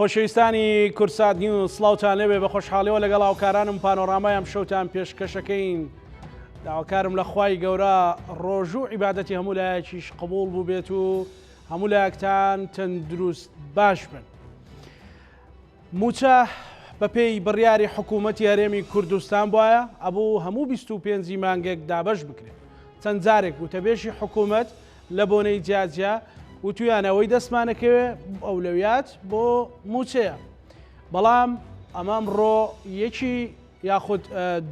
خۆشەویستانی کورسات نیوز سڵاوتان لێبێ بە خۆشحاڵیەوە لەگەڵ هاوکارانم پانۆڕامای ئەم شەوتان پێشکەشەکەین. داواکارم لە خوای گەورە ڕۆژوو عیبادەتی هەموو لایەکیش قبوڵ بوو بێت و هەموو لایەکتان تەندروست باش بن. موچە بە پێی بڕیاری حکوومەتی هەرێمی کوردستان بواە ئەبوو هەموو 25 مانگێک دابەش بکرێت. چەند جارێک وتەبێژی حکوومەت لە بۆنەی جیاجیا و تویانەوەی دەستمانەکەوێ ئەولەویات بۆ موچەیە. بەڵام ئەمام ڕۆ یەکی یاخود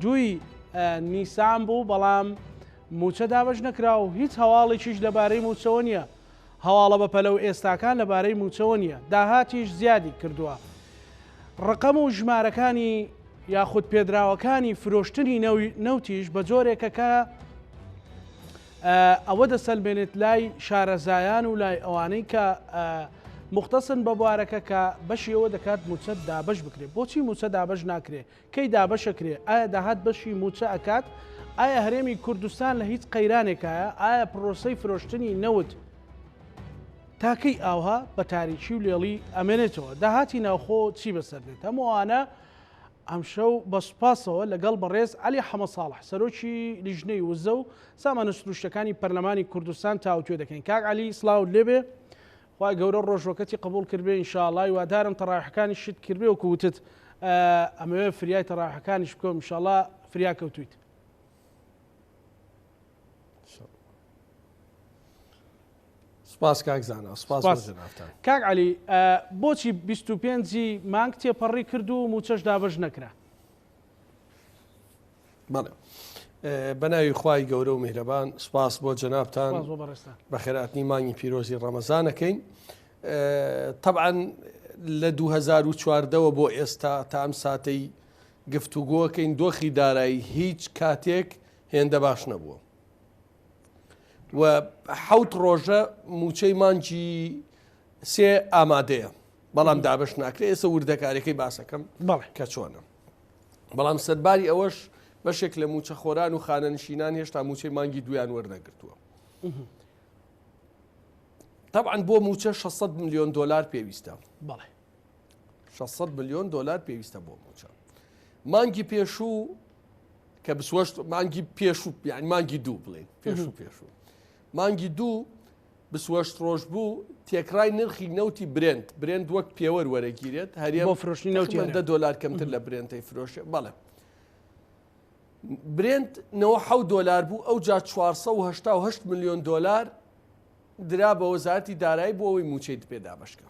دوی نیسان بوو، بەڵام موچە دابەش نەکرا و هیچ هەواڵێکیش لەبارەی موچەوە نییە. هەواڵە بە پەلە و ئێستاکان لەبارەی موچەوە نییە، داهاتیش زیادی کردووە. ڕقەم و ژمارەکانی یاخود پێدراوەکانی فرۆشتنی نەوتیش بە جۆرێکە کە ئەوە دەسەلمێنێت لای شارەزایان و لای ئەوانەی کە مختصن بە بوارەکە کە بەشی ئەوە دەکات موچە دابەش بکرێت. بۆچی موچە دابەش ناکرێت؟ کەی دابەشەکرێ؟ ئایا داهات بەشی موچە ئەکات؟ ئایا هەرێمی کوردستان لە هیچ قەیرانێکایە؟ ئایا پرۆسەی فرۆشتنی نەوت تاکەی ئاوها بە تاریکی و لێڵی ئەمێنێتەوە؟ داهاتی ناوخۆ چی بەسەر دێت؟ هەمووانە ئەم شەو بە سوپاسەوە لەگەڵ بەڕێز عەلی حەمەد ساڵح سەرۆکی لیژنەی وزە و سامانە سروشتەکانی پەرلەمانی کوردستان تاوتوێ دەکەین. کاک عەلی سڵاو لێبێ، خوای گەورە ڕۆژوەکەتی قبول کردبێ ئینشاءڵڵا. وادارم تەڕاحەکانی شت کردبێ و کووتت ئەمەوێ فریای تەڕاحەکانیش بکەم ئینشاءڵڵا فریا کەوتویت. سپاس کاکزانە، سپاس جەنابتان. کاک عەلی، بۆچی 25 مانگ تێپەڕی کرد و موچەش دابەش نەکرا؟ بەڵێ، بەناوی خوای گەورە و میهرەبان سپاس بۆ جەنابتان بە خێراتنی مانگی پیرۆزی ڕەمەزانەکەین. طبعاً لە 2014ەوە بۆ ئێستا تا ئەم ساتەی گفتوگۆکەین دۆخی دارایی هیچ کاتێک هێندە باش نەبووە و حەوت ڕۆژە موچەی مانگی سێ ئامادەیە، بەڵام دابش ناکرێت. ئێستا وردەکارەکەی باسەکەم کە چۆنە. بەڵام سەرباری ئەوەش بەشێک لە موچە خۆران و خانە نشینان هێشتا موچەی مانگی دویان وەرنەگرتووە. طبعاً بۆ موچە 600 ملیۆن دۆلار پێویستە. بەڵێ، 600 ملیۆن دۆلار پێویستە بۆ موچە. مانگی پێشوو کە بسوەشت مانگی پێشوو، یعنی مانگی دوو بڵێن پێشوو مانگی دوو بسوەشت ڕۆژ بوو تێکرای نرخی نەوتی برێند وەک پێوە وەرەگیرێت هەریە بۆ فرۆشتنی نەوتی $10 کەمتر لە برێنتەی فرۆشێ. بەڵێ، برێند 97 دۆلار بوو، ئەو جا 488 ملیۆن دۆلار درا بە وەزارەتی دارایی بۆ ئەوەی موچەی پێدا بەشکە.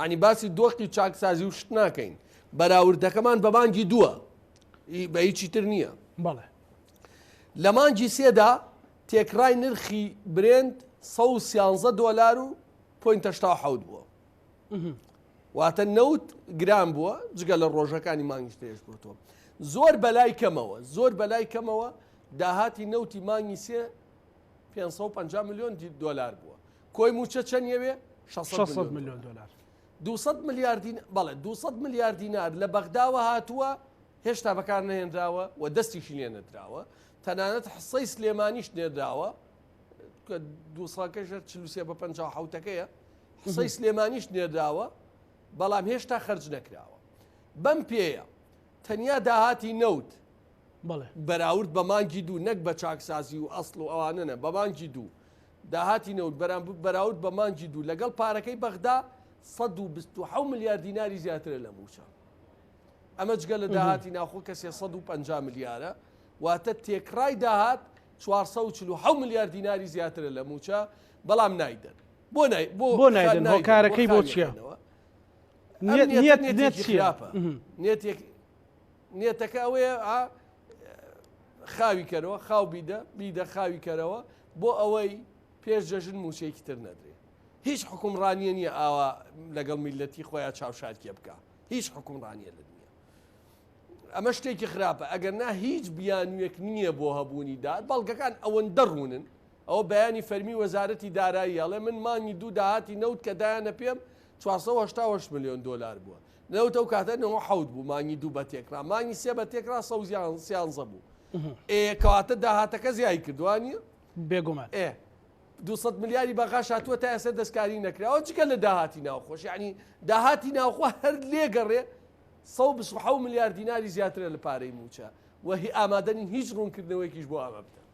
ینی باسی دۆخی چاکسازی و شت ناکەین، بەراوردەکەمان بە مانگی دووە، بە هیچی تر نییە. بەڵێ، لە مانگی سێدا تێکرای نرخی برێند 113 دۆلار و .87 بووە، واتە نەوت گران بووە جگە لە ڕۆژەکانی مانگیش پێش بووتەوە. زۆر بەلای کەمەوە داهاتی نەوتی مانگی سێ 550 ملیۆن دۆلار بووە. کۆی موچە چەندیەوێ؟ 600 ملیۆن دۆلار. 200 میلیارد بەڵێ 200 میلیارد دینار لە بەغداوە هاتووە، هێشتا بەکار نهێنراوە و دەستیشی لێ نەدراوە. تەنانەت حسەی سلێمانیش نێدراوە کە 243 بە 57ەکەیە، حسەی سلێمانیش نێدراوە، بەڵام هێشتا خەرج نەکراوە. بەم پێیە تەنیا داهاتی نەوت بەراورد بە مانگی دوو، نەک بە چاکسازی و ئەسڵ و ئەوانەنە، بە مانگی دوو داهاتی نەوت بەراورد بە مانگی دوو لەگەڵ پارەکەی بەغدا 127 میلیارد دیناری زیاترە لە موچە. ئەمە جگە لە داهاتی ناخۆ کە 350 میلیارە، واتە تێکرای داهات 447 میلیارد دیناری زیاترە لە موچە، بەڵام نایدەن. بۆ نایدەن؟ هۆکارەکەی بۆ چییە؟ نێتەکە ئەوەیە خاوی کەرەوە، خاو بیدە خاوی کەرەوە بۆ ئەوەی پێش جەژن موچەیەکی تر نەدرێ. هیچ حکومڕانیە نییە ئاوا لەگەڵ میلەتی خۆیان چاوشارکێ بکە، هیچ حکومڕانیە لە دنیا. ئەمە شتێکی خراپە. ئەگەر نا هیچ بیانوێک نییە بۆ هەبوونی داد، بەڵگەکان ئەوەندە ڕوونن. ئەوە بەیانی فەرمی وەزارەتی دارایی ئەڵێ من مانگی دوو داهاتی نەوت کە دایانە پێم 488 ملیۆن دۆلار بووە. نەوت ئەو کاتە 97 بوو، مانگی دوو بە تێکرا، مانگی سێ بە تێکرا 113 بوو. کەواتە داهاتەکە زیای کردوانە بێگومان. 200 ملیاری بەغاش هاتووە تا ئێستا دەستکاری نەکراوە چکە لە داهاتی ناوخۆش یعنی داهاتی ناوخۆ هەر لێگەڕێ 127 ملیار دیناری زیاترە لە پارەی موچە و هی ئامادەنین هیچ ڕوونکردنەوەیکیش بۆ ئەمە بدەن.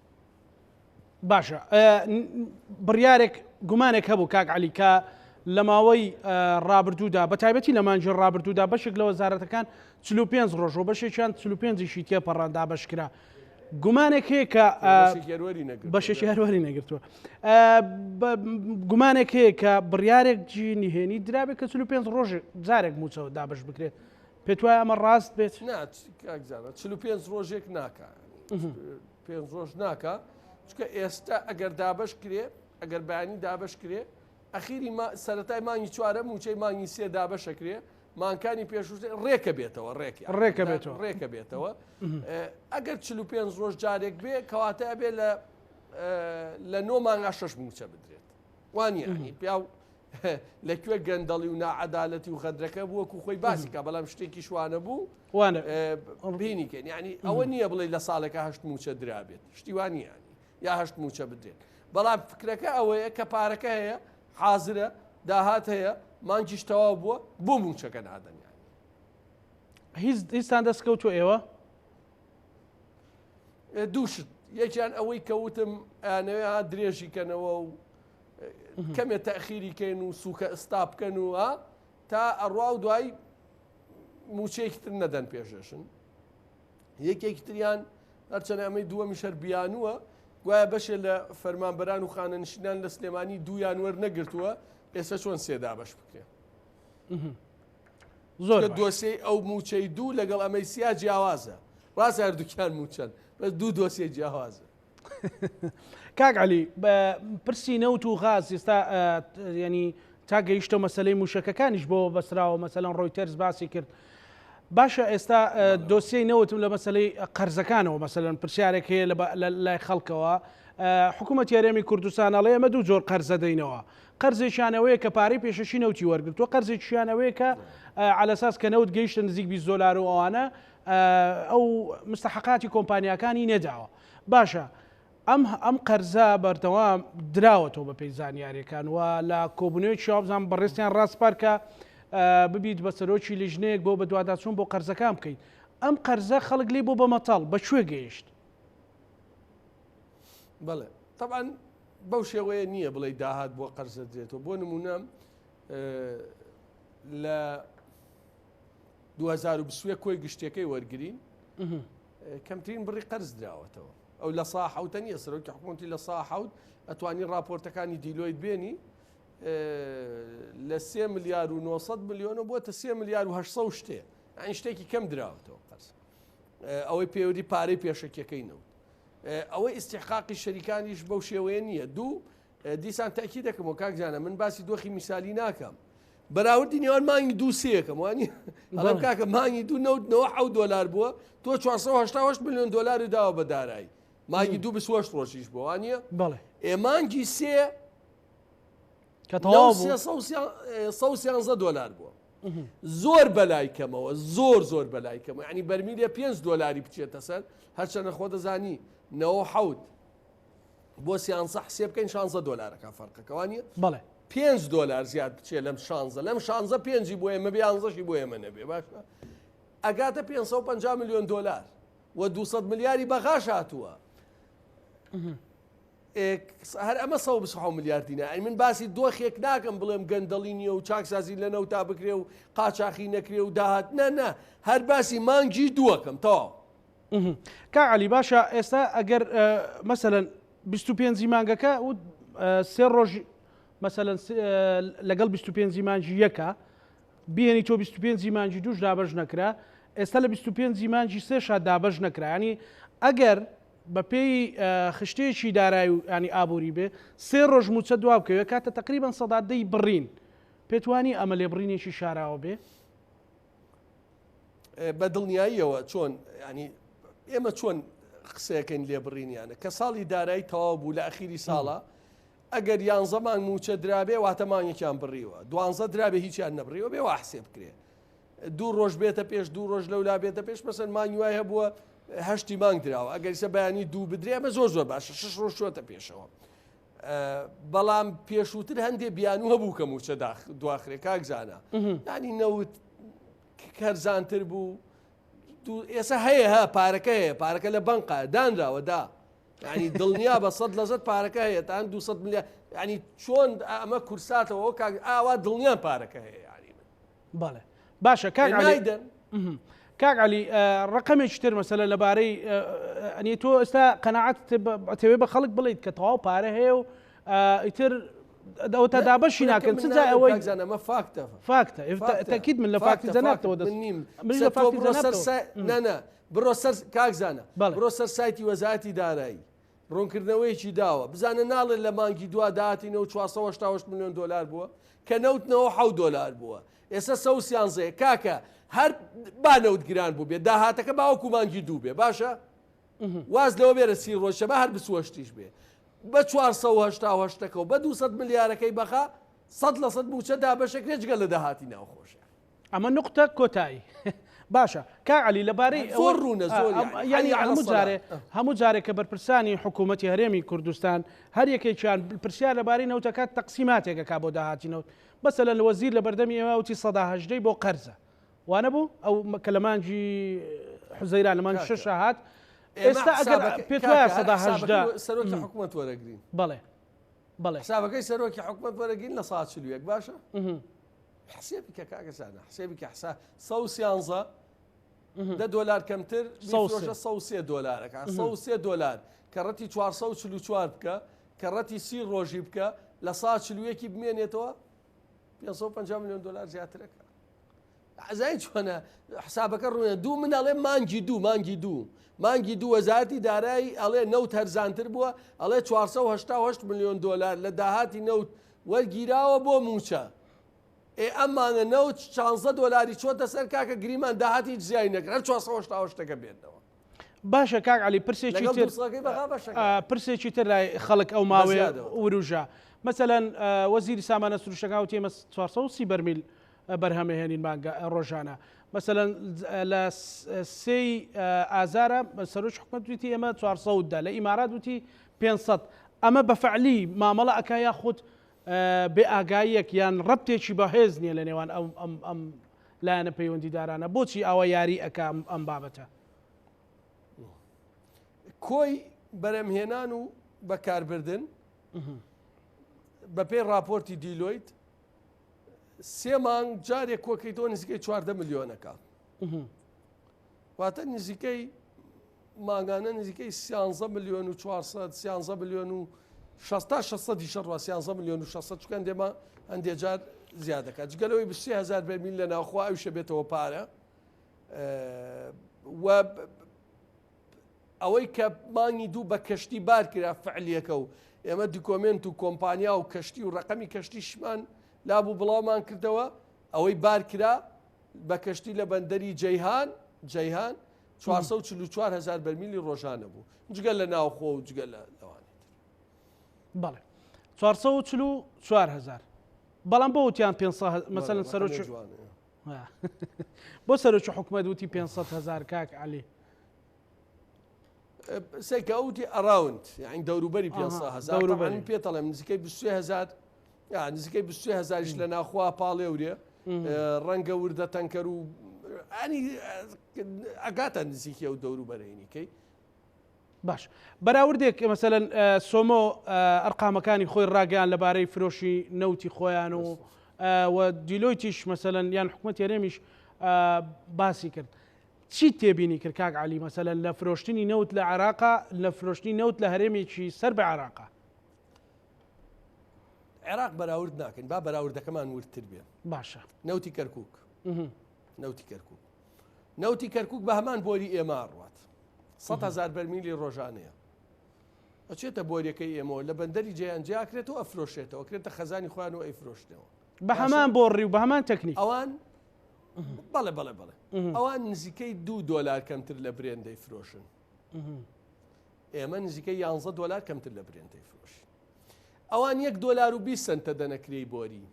باشە بڕیارێک گومانێک هەبوو کاک عەلی کە لە ماوەی ڕابردوودا بە تایبەتی لە مانجی ڕابردوودا بەشێک لە وەزارەتەکان 45 ڕۆژەوە بەشێکیان 45ی تێپەڕاندا بەشکرا گومانێک هەیە کە بەشێکی هەروەری نەگرتووە گومانێک هەیە کە بڕیارێکی نهێنی درابێت کە 45 ڕۆژ جارێک موچەوە دابش بکرێت پێت وایە ئەمە ڕاست بێت 45 ڕۆژێک ناکە 5 ڕۆژ ناکە چکە ئێستا ئەگەر دابش کرێ ئەگەر بەیانی دابش کرێ ئەخیری سەرەتای مانگی چوارە موچەی مانگی سێ دابەشەکرێ مانکانی پێشوشتێ ڕێکە بێتەوە ڕێکە بێتەوە ئەگەر 45 ڕۆژ جارێک بێ کەواتە بێ لە 9 مانگا 6 موچە بدرێت وانە پیا لەکوێ گەندەڵی و ناعەدالەتی و خەدرەکە بووەکو خۆی باسیکە بەڵام شتێکی شوانە بوو بینیکەن یعنی ئەوە نییە بڵێ لە ساڵێکە هەشت موچە درابێت شتیوانی ینی یا هەشت موچە بدرێت بەڵام فکرەکە ئەوەیە کە پارەکە هەیە حازرە داهات هەیە مانگیش تەواو بووە بۆ موچەکە نادەنیان هیچتان دەستکەوتوە ئێوە دووشت یەکیان ئەوەی کەوتم ئەنەوێ ها درێژی کەنەوە و کەمێ تەخیریکەین و سوکە ئستا بکەن و تا ئەڕوا و دوای موچەیەکی تر نەدەن پێشێشن یەکێکی تریان هەرچەنە ئەمەی دووەمی شەر بیانووە گوایە بەشێ لە فەرمانبەران و خانەنشینان لە سلێمانی دوویان وەرنەگرتووە ئێستا چۆن سێدا بەش بکرێن زۆر دۆسیەی ئەو موچەی دوو لەگەڵ ئەمەی سیا جیاوازە ڕاست هەردووکیان موچەن بەس دوو دۆسیە جیاوازە کاک عەلی پرسی نەوت و غاز ئێستا ینی تا گەیشتە مەسەلەی موشەکەکانیش بۆ بەسراوە مەسەلەن ڕۆیتەرز باسی کرد باشە ئێستا دۆسیەی نەوتم لە مەسەلەی قەرزەکانەوە مەسەلەن پرسیارێک هەیە لە لای خەڵکەوە حکوومەت یاریێمی کوردستان ئەڵێ ئەمە دوو جۆر قەرزە دەینەوە قەرزێکیانەوەیە کە پارەی پێشەشی نەوتی وەرگرتووە قەرزێکیانەوەیە کە على ئەساس کە نەوت گەیشتە نزیک 20 دۆلار و ئەوانە ئەو مستحقاتی کۆمپانیەکانی نەداوە باشە ئەم قەرزە بەردەوام دراوەتەوە بە پێی زانیاریەکان و لە کۆبوونەوەی شابزان بەڕێستیان ڕاستپار کە ببیت بە سەرۆکی لیژنەیەک بۆ بە دوواداچوون بۆ قەرزەکان بکەیت ئەم قەرزە خەڵک لێ بۆ بە مەتاڵ بەکوێ گەیشت بەڵێ طبعا بەو شێوەیە نییە بڵێ داهات بۆ قەرزە درێتەوە بۆ نمونە لە 2020 کۆی گشتەکەی وەرگین کەمترین بڕی قەرز دراوەتەوە ئەو لە سا حوتە نیە سەرۆکی حکوومەتی لە سا حوت ئەتوانی راپۆرتەکانی دیلۆیت بێنی لە 3 ملیار و 900 ملیۆنە بۆتە 3 ملیار و 800 شتێ ئەین شتێکی کەم دراوەتەوە قەرز ئەوەی پێوەری پارەی پێشەکیەکەینەوە ئەوەی ئیستحقاقی شەریکانیش بەو شێوەیە نییە دوو دیسان تاکی دەکەم و کاکجانە من باسی دۆخی میسالی ناکەم بەراوردی نێوان مانگی دوو سێەکەم وانی ئەڵم کاکە مانگی دوو نەوتنەوە 7 دلار بووە تۆ 488 میلیۆن دلاری داوە بە دارایی مانگی دوو 28 ڕۆژیش بۆ وانە بەڵێ مانگی سێ کە 113 دلار بووە زۆر بەلای کەمەوە زۆر بەلای کەمەوە ینی بەرمیلێ 5 دلاری بچێتە سەر هەرچەنە خۆ دەزانی 97 بۆ سیانسە حسێ بکەین 16 دلارەکە فەرقەکەوانە بەڵێ 5 دلار زیاد بچێت لەم 16 لەم 16 5 بۆ ئێمە 11 بۆ ئێمە نەبێ باشە ئەگاتە 550 میلیۆن دلار و 200 ملیاری بەغاش هاتووە هەر ئەمە 120 ملیار دینار ئەی من باسی دۆخێک ناکەم بڵێم گەندەڵی نییە و چاکسازی لە نەو تا بکرێ و قاچاقی نەکرێ و داهات نە هەر باسی مانگی دووەکەم تەواو کا عەلی باشە ئێستا ئەگەر مەسەلەن 25 مانگەکە و سێ ڕۆژ مەسەلەن لەگەڵ 25 مانجی یەکە بێنی تۆ 25 مانجی دووش دابەش نەکرا ئێستا لە 25 مانجی سێشا دابەش نەکرا ینی ئەگەر بە پێی خشتێکی دارایی و ینی ئابووری بێ سێ ڕۆژ موچە دوا بکەوێت کاتە تقریبان سەدادەی بڕین پێتوانی ئەمە لێبڕینێکی شاراوە بێ بە دڵنیاییەوە چۆن ینی ئێمە چۆن قسەکەین لێبڕینیانە کە ساڵی دارایی تەواو بوو لە ئەخیری ساڵە ئەگەر 11 مانگ موچە درابێ واتە مانگێکیان بڕیوە 12 درابێ هیچیان نەبڕیوە بێ وا حسێ بکرێ دوو ڕۆژ بێتە پێش دوو ڕۆژ لەولا بێتە پێش مەسەن مانگی وای هەبووە هەشتی مانگ دراوە ئەگەر سە بەیانی دوو بدرێ ئەمە زۆر باشە 6 ڕۆژ چۆتە پێشەوە بەڵام پێشووتر هەندێک بیانوە بوو کە موچە دواخرێ کاکزانە ینی نەوت کەرزانتر بوو ئێستا هەیە پارەکە هەیە پارەکە لە بنقە دانراوە دا ینی دڵنیا بە 100 لە 100 پارەکە هەیە تان 200 میلیارد ینی چۆن ئەمە کورساتەوە ئاوا دڵنیان پارەکە هەیە ینی بەڵێ باشە کاکدەن کاک علی ڕقمێکی تر مەسەلە لەبارەی ئەنی تۆ ئێستا قەناعەت تەوێ بە خەڵک بڵیت کە تەواو پارە هەیە و ئیتر ئەوە دابەشی ناکەن چ جای ئەوەی ئەمە فاکتە تەکید من لە فاکتی زەناتەوە دەست نە بڕۆ سەر کاکزانە بڕۆ سەر سایتی وەزارەتی دارایی ڕوونکردنەوەیکی داوە بزانە ناڵێت لە مانگی دوا داهاتینەوە 480 میلیۆن دلار بووە کە نەوتنەوە 7 دلار بووە ئێستا 111 کاکە هەر بانەوت گران بوو بێ داهاتەکە باوەکو مانگی دوو بێ باشە واز لەوە بێرە سی ڕۆژە بە هەر بسوەشتیش بێ بە 480 و بە 200 میلیارەکەی بەخا 100 لە 100 بووچە دابەشەکرێ جگە لە داهاتی ناوخۆشە ئەمە نقطە کۆتایی باشە کاعلی لەبارەی زۆر ڕوونە زۆر ینی هەموو جارێک کە بەرپرسانی حکوومەتی هەرێمی کوردستان هەر یەکێکیان پرسیار لەبارەی نەوتەکە تەقسیماتێکە کا بۆ داهاتی نەوت مەسەلەن وەزیر لە بەردەمی ئێوە وتی 118 بۆ قەرزە وانە بوو ئەو کە لە مانگی حوزەیران لە مانگی 6 هات ئێستا ئەگەر پێت وایە 118 سەرۆکی حکوومەت وەرەگرین بەڵێ حسابەکەی سەرۆکی حکوومەت وەرەگرین لە 141 باشە حسێبی کە کاگەزانە حسێبی کە حسا 113 $10 کەمتر 103 دلارەکە 103 دلار کە ڕەتی 444 بکە کە ڕەتی 30 ڕۆژی بکە لە 141 بمێنێتەوە 550 میلیۆن دلار زیاترەکە عزای چۆنە حسابەکە ڕوونە دوو من ئەڵێ مانگی دوو وەزارەتی دارایی ئەڵێ نەوت هەرزانتر بووە ئەڵێ 488 میلیۆن دلار لە داهاتی نەوت وەرگیراوە بۆ موچە ئەمانە نەوت 16 دلاری چۆتە سەر کاکە گریمان داهاتی زیای نەکرد 488 بێنەوە باشە کاک علی پرسێکی تر لای خەڵک ئەو ماوەیە وروژە مەسەلەن وەزیری سامانە سروشتەکە وتی ئێمە 430 بەرمیل بەرهەمەهێنین مانگە ڕۆژانە مەسەلەن لە 3 ئازارە سەرۆکی حکوومەت وتی ئێمە 400 لە ئیمارات وتی 500 ئەمە بەفعلی مامەڵە ئەکا یاخود بێ ئاگاییەک یان ڕەبتێکی بەهێز نییە لە نێوان ئەم لایەنە پەیوەندیدارانە بۆچی ئەوە یاری ئەکا ئەم بابەتە کۆی بەرەمهێنان و بەکاربردن بەپێی راپۆرتی دیلۆیت 3 مانگ جارێک کۆکەیتەوە نزیکەی 14 میلیۆنەکە واتە نزیکەی ماگانە نزیکەی 13 میلیۆن و 400 13 میلیۆن و 600 شەڕ 13 میلیۆن و 600 چکەن دێمە هەندێک جار زیاد دەکات جگەلەوەی 30000 بەرمیل لە ناوخوا ئەوشە بێتەوە پارە و ئەوەی کە مانگی دوو بە کەشتی بار کرا فعلیەکە و ئێمە دیکۆمنت و کۆمپانیا و کەشتی و ڕقەمی کەشتیشمان لابوو بڵاومان کردەوە ئەوەی بار کرا بە کەشتی لە بەندەری جەیهان 444,000 بەرمیلی ڕۆژانە بوو جگەل لە ناوخۆ و جگەل لە لەوانێت بەڵێ 444,000 بەڵام بۆ وتیان 500 مەسەلەن سەرۆکی بۆ سەرۆکی حکوومەت وتی 500,000 کاک علی سێکە ئەوتی ئەراوند یعنی دەوروبەری 500,000 پێتەڵێم نزیکەی 23,000 نزیکەی 23,000ش لە ناخوا پاڵێورێ ڕەنگە وردە تەنکەر و ئەنی ئەگاتە نزیکە و دەوروبەرینیکەی باش بەراوردێک مەسەلەن سۆمۆ ئەرقامەکانی خۆی ڕاگەیان لەبارەی فرۆشی نەوتی خۆیان و دیلۆیتیش مەسەلەن یان حکوومەت هەرێمیش باسی کرد چی تێبینی کرد کاک علی مەسەلەن لە فرۆشتنی نەوت لە عێراقا لە فرۆشتنی نەوت لە هەرێمێکی سەر بە عێراقا عێراق بەراورد ناکەین با بەراوردەکەمان ورتر بێ باشە نەوتی کەرکووک نەوتی کەرکووک بە هەمان بۆری ئێمە ڕوات 100,000 بەرمیلی ڕۆژانەیە ئەچێتە بۆریەکەی ئێمە لە بەندەری جیانجیاکرێتەوە ئەفرۆشێتەوە کرێتە خەزانی خوان و ئەیفرۆشتەوە بە هەمان بۆڕی و بە هەمان تەکنیک ئەوان بەڵێ ئەوان نزیکەی $2 کەمتر لە برێندەی فرۆشن ئێمە نزیکەی $11 کەمتر لە برێندەی فرۆشن ئەوان $1.20 دەنەکرێی بۆری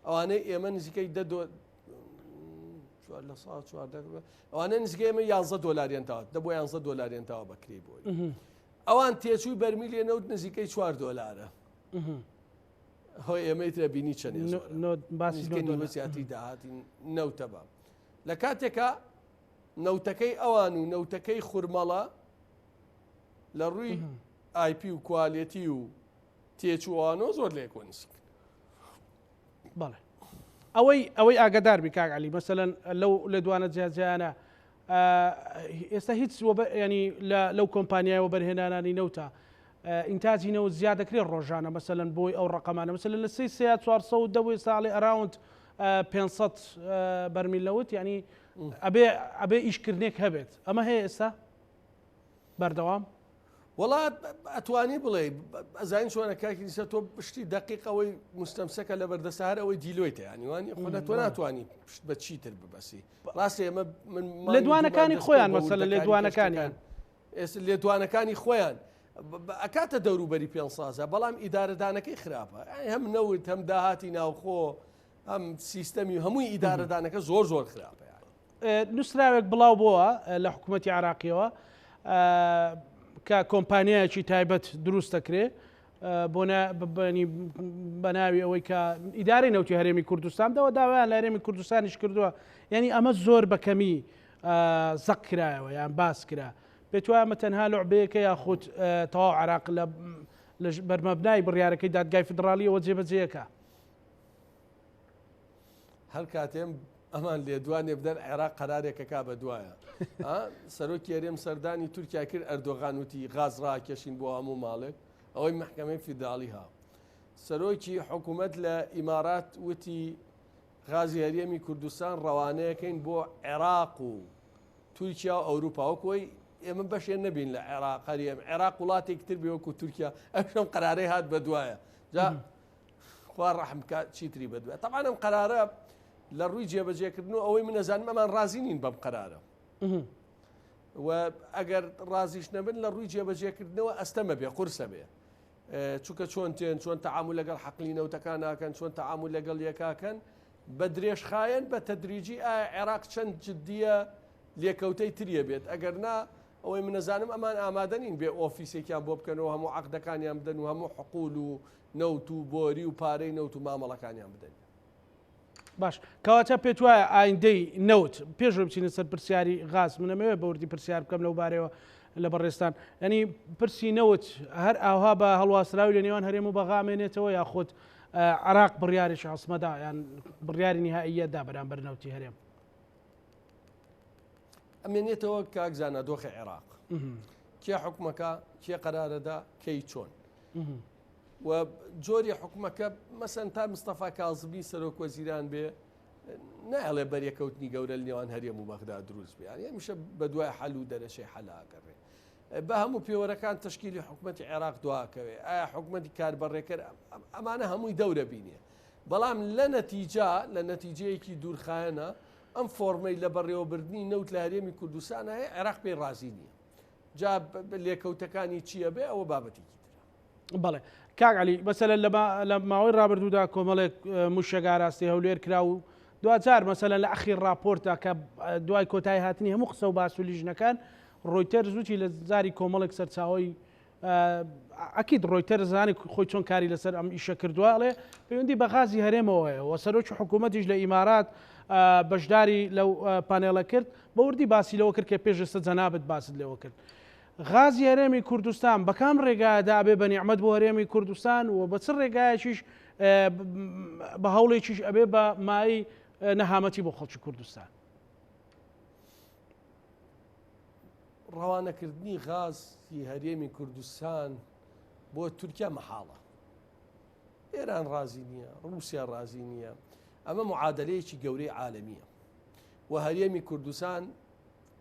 ئەوانەی ئێمە نزیکەی ئەوانە نزیکەی ئێمە $11 تاوە دەبۆ $11 تاوە بەکرێی بۆری ئەوان تێچووی بەرمیلێ نەوت نزیکەی $4 هۆی ئێمەیترە بینی چەند باسیەتی داهاتی نەوتە بە لە کاتێکە نەوتەکەی ئەوان و نەوتەکەی خورمەڵە لە ڕووی آیP و کوالێتی و تێچوانەوە زۆر لێ کۆنیسک بەڵێ ئەوەی ئاگدار بی کاک عەلی مەسەلەن لە دوانە جیاجیانە ئێستا هیچ ینی لەو کۆمپانیایەوە بەرهێنانانی نەوتە ئینتاجینەوە زیاد دەکرێت ڕۆژانە مەسەلەن بۆی ئەو ڕقەمانە مەسەلەن لە 410 ساڵی ئەراوند 500 بەرمیل لەوت ینی ئەبێ ئیشکردنێک هەبێت ئەمە هەیە ئێستا بەردەوام وڵات ئەتوانی بڵێ ئەزانین چۆنە کاکیسە تۆ پشتی دقیقەوەی مستەمسەکە لە بەردەسەهار ئەوەی دیلۆیتە ینیوانی خۆنە تۆ ناتوانانی بە چیتر ببەسی ڕاستی ئێمە لە دوانەکانی خۆیان مەسەلەن لە دوانەکانیان ئێستا لێ دوانەکانی خۆیان ئەکاتە دەوروبەری پێ سازە بەڵام ئیدارەدانەکەی خراپە هەم نەوت هەم داهاتی ناوخۆ هەم سیستەمی هەمووی ئیدارەدانەکە زۆر خراپە نووسراوێک بڵاو بووە لە حکوومەتی عراقیەوە کە کۆمپانیایەکی تایبەت دروست دەکرێ بە ناوی ئەوەی کە ئیدارەی نەوتی هەرێمی کوردستانەوە داوایان لە هەرێمی کوردستانیش کردووە یعنی ئەمە زۆر بەکەمی زەق کرایەوە یان باس کرا پێت وایە تەنها لوعبەیەکە یاخود تەواو عراق لە بەرمەبنای بڕیارەکەی دادگای فدرالیەوە جێبەجێیەکە هەر کاتێم ئەمان لێ دوانێ بدەن عێراق قەرارێکەکە بە دوایە سەرۆکی هەرێم سەردانی تورکیا کرد ئەردۆغان وتی غاز ڕاکێشین بۆ هەموو ماڵێک ئەوەی محکەمەی فیدرالی ها سەرۆکی حکوومەت لە ئیمارات وتی غازی هەرێمی کوردستان ڕەوانەیەکەین بۆ عێراق و تورکیا و ئەوروپا وەکۆی ئێمە بەشێ نەبین لە عێراق هەرێم عێراق وڵاتێک تر بێ وەکو تورکیا ئەشەم قەرارەی هات بە دوایە جا خوا ڕەحم بکات چیتری بە دوایە تەبعاً ئەم قەرارە لە ڕووی جێبەجێکردنەوە ئەوەی منەزانم ئەمان ڕازی نین بەم قەرارە و ئەگەر ڕازیش نەبن لە ڕووی جێبەجێکردنەوە ئەستەمە بێ قورسە بێ چونکە چۆن تێن چۆن تەعامل لەگەڵ حەقلی نەوتەکان ناکەن چۆن تەعامل لەگەڵ یەکاکەن بە درێژخایەن بە تەدریجی ئایا عێراق چەند جددیە لێکەوتەی تریە بێت ئەگەر نا ئەوەی منەزانم ئەمان ئامادە نین بێ ئۆفیسێکیان بۆ بکەنەوە هەموو عەقدەکانیان بدەن و هەموو حقوول و نەوت و بۆری و پارەی نەوت و مامەڵەکانیان بدەن باش کەواتە پێت وایە ئایندەی نەوت پێش بچینە سەر پرسیاری غاز منەمەوێت بەوردی پرسیار بکەم لەو بارەوە لە بەڕێستان ینی پرسی نەوت هەر ئاها بە هەڵواسراوی لە نێوان هەرێم و بەغامێنێتەوە یاخود عراق بڕیاریش عەسمەدا یان بڕیاری نهائیەتدا بەرامبەر نەوتی هەرێم ئەمێنێتەوە کاکزانە دۆخی عێراق کێ حکومەکە کێ قەرارەدا کەی چۆن و جۆری حکومەکە مەسەن تا مستەفا کاڵزمی سەرۆک وەزیران بێ نایڵێ بەریەکەوتنی گەورە لە نێوان هەرێم و بەغدا دروست بێ هەمیشە بە دوای حەل و دەرەشەی حەلاگەڕێ بە هەموو پێوەرەکان تشکیلی حکومەتی عێراق دواکەوێ ئایا حکومەتی کاربەڕێکەر ئەمانە هەمووی دەورە بینێ بەڵام لە نەتیجەیەکی دوورخایەنە ئەم فۆرمەی لە بەڕێوەبردننی نەوت لە هەرێمی کوردستان هەیە عێراق پێی ڕازی نییە جا لێکەوتەکانی چییە بێ ئەوە بابەتێکی ترە بەڵێ کاک عەلی مەسەلەن لە ماوەی ڕابردوودا کۆمەڵێک موشەگە ئاراستی هەولێر کرا و دوجار مەسەلەن لە ئەخیر راپۆرتە کە دوای کۆتایی هاتنی هەموو قسە و باس و لیژنەکان ڕۆیتەرز وتی لە زاری کۆمەڵێک سەرچاوی ئەکید ڕۆیتەرز زانی خۆی چۆن کاری لەسەر ئەم ئیشە کردووە ئەڵێ پەیوەندی بە غازی هەرێمەوەیە و سەرۆکی حکوومەتیش لە ئیمارات بەشداری لەو پانێڵە کرد بە وردی باسی لەوە کرد کە پێش ئێستا جەنابەت باست لێوە کرد غازی هەرێمی کوردستان بە کام ڕێگایدا ئەبێ بە نیعمەت بۆ هەرێمی کوردستان و بە چ ڕێگایەکیش بە هەوڵێکیش ئەبێ بە مای نەهامەتی بۆ خەڵکی کوردستان ڕەوانەکردنی غازی هەرێمی کوردستان بۆ تورکیا مەحاڵە ئێران ڕازی نییە ڕووسیا ڕازی نییە ئەمە معادلەیەکی گەورەی عالەمیە و هەرێمی کوردستان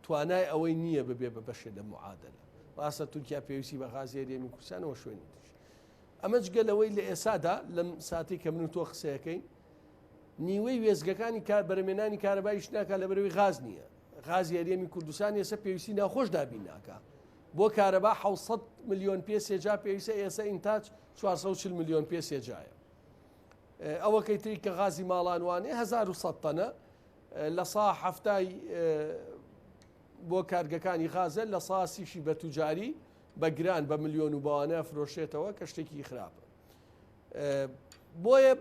توانای ئەوەی نییە ببێ بە بەشێ لە معادلە ڕاستە تورکیا پێویستی بە غازی هەرێمی کوردستانەوە شوێنی توش ئەمە جگەلەوەی لە ئێسادا لەم ساتی کە من و تۆ قسەیەکەین نیوەی وێزگەکانی بەرهێنانی کارەباییش ناکات لە بەرەوەی غاز نییە غازی هەرێمی کوردستان ئێستا پێویستی ناخۆش دابین ناکات بۆ کارەبا 700 ملیۆن پێ سێجا پێویستە ئێستا ئینتاج 440 ملیۆن پێ سێجایە ئەوەکەی تری کە غازی ماڵانوانێ 1100 تەنە لە سا هەفتای بۆ کارگەکانی غازە لە ساسیشی بە توجاری بە گران بە ملیۆن و بەوانە فرۆشێتەوە کە شتێکی خراپە. بۆیە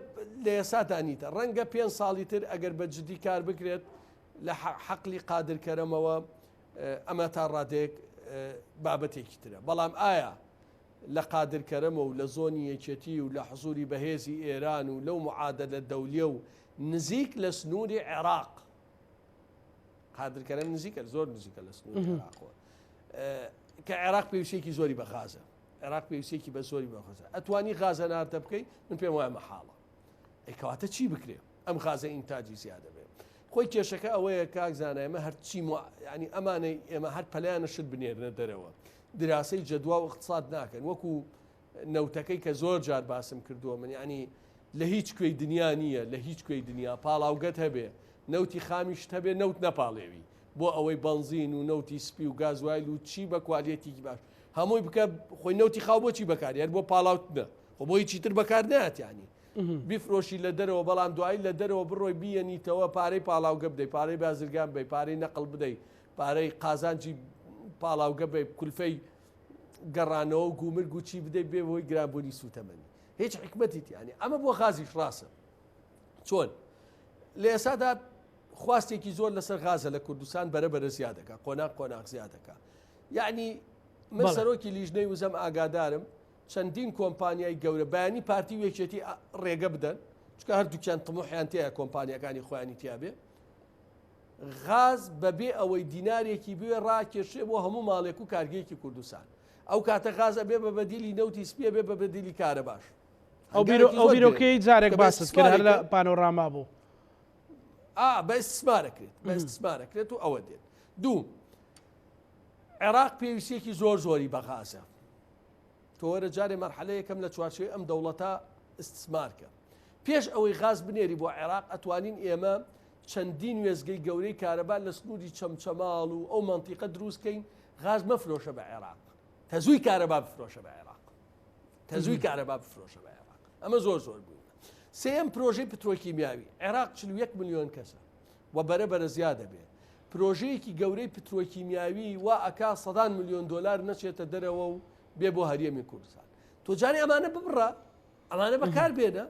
لە ئێساتانیتە ڕەنگە 5 ساڵی تر ئەگەر بە جدی کار بکرێت لە حەقلی قادرکەرەمەوە ئەمە تا ڕادێک بابەتێکی ترە. بەڵام ئایا لە قادرکەرەمە و لە زۆنی یەکێتی و لە حزوری بەهێزی ئێران و لەو معادلە دەولیە و نزیک لە سنووری عێراق قادرکەرەم نزیکە زۆر نزیکە لە سنووری عێراقەوە کە عێراق پێویستێکی زۆری بەخازە عێراق پێویستێکی بە زۆری بەخۆزە ئەتوانی غازە ناردە بکەیت من پێم وایە مەحاڵە ئەیکەواتە چی بکرێ ئەم غازە ئینتاجی زیادە بێ خۆی کێشەکە ئەوەیە کاک زانایە ئێمە هەرچی ینی ئەمانەی ئێمە هەر پەلایانە شت بنێرنە دەرەوە دراسی جدوا و اقتصاد ناکەن وەکو نەوتەکەی کە زۆر جار باسم کردووە من ینی لە هیچ کوێی دنیا نییە لە هیچ کوێی دنیا پاڵاوگەت هەبێ نەوتی خامیشت هەبێ نەوت نەپاڵێوی بۆ ئەوەی بنزین و نەوتی سپی و گازوایل و چی بە کوالیەتێکی باش هەمووی بکە خۆی نەوتی خاو بۆچی بەکاری هەر بۆ پاڵاوتنە خۆ بۆی چیتر بەکار ناتیانی بیفرۆشی لە دەرەوە بەڵام دوایی لە دەرەوە بڕۆی بیەنیتەوە پارەی پاڵاوگە بدەیت پارەی بازرگان بێ پارەی نەقل بدەیت پارەی قازانجی پاڵاوگە بێ کولفەی گەڕانەوە و گومرگ و چی بدەیت بێ بۆی گرانبوونی سوتەمەنی هیچ حکمەتی یانی ئەمە بۆ غازیش ڕاستە چۆن لە ئێسادا خواستێکی زۆر لەسەر غازە لە کوردستان بەرەبەرە زیادەکە قۆناق زیادەکە یعنی من سەرۆکی لیژنەی وزەم ئاگادارم چەندین کۆمپانیای گەورە بەیانی پارتی وێکێتی ڕێگە بدەن چکە هەردووکیان تموحیان تەیە کۆمپانیەکانی خۆیانی تیابێ غاز بەبێ ئەوەی دینارێکی بوێ ڕاکێشێ بۆ هەموو ماڵێک و کارگەیەکی کوردستان ئەو کاتە غازە بێ بە بەدیلی نەوتی سپیە بێ بە بەدیلی کارە باش ئەو بیرۆکەی جارێک باست کرد هەر لە پانۆراما بوو بە ئستثمارەکرێت و ئەوە دێت دوو عێراق پێویستێکی زۆری بە غازە تۆ وەرە جارێ مەرحەلە یەکەم لە چوارچێوەی ئەم دەوڵەتە ئستثمارکە پێش ئەوەی غاز بنێری بۆ عێراق ئەتوانین ئێمە چەندین وێزگەی گەورەی کارەبا لە سنووری چەمچەماڵ و ئەو مەنتیقە دروستکەین غاز مەفرۆشە بە عێراق تەزووی کارەبا بفرۆشە بە عێراق تەزووی کارەبا بفرۆشە بە عێراق ئەمە زۆر بوون سێم پرۆژەی پترۆکیمیاوی عێراق 41 ملیۆن کەسە و بەرەبەرە زیادە بێ پرۆژەیەکی گەورەی پترۆکیمیاوی وا ئەکا 100 ملیۆن دلار نەچێتە دەرەوە و بێ بۆ هەریەمی کوردستان تۆ جانی ئەمانە ببڕە ئەمانە بەکار بێنە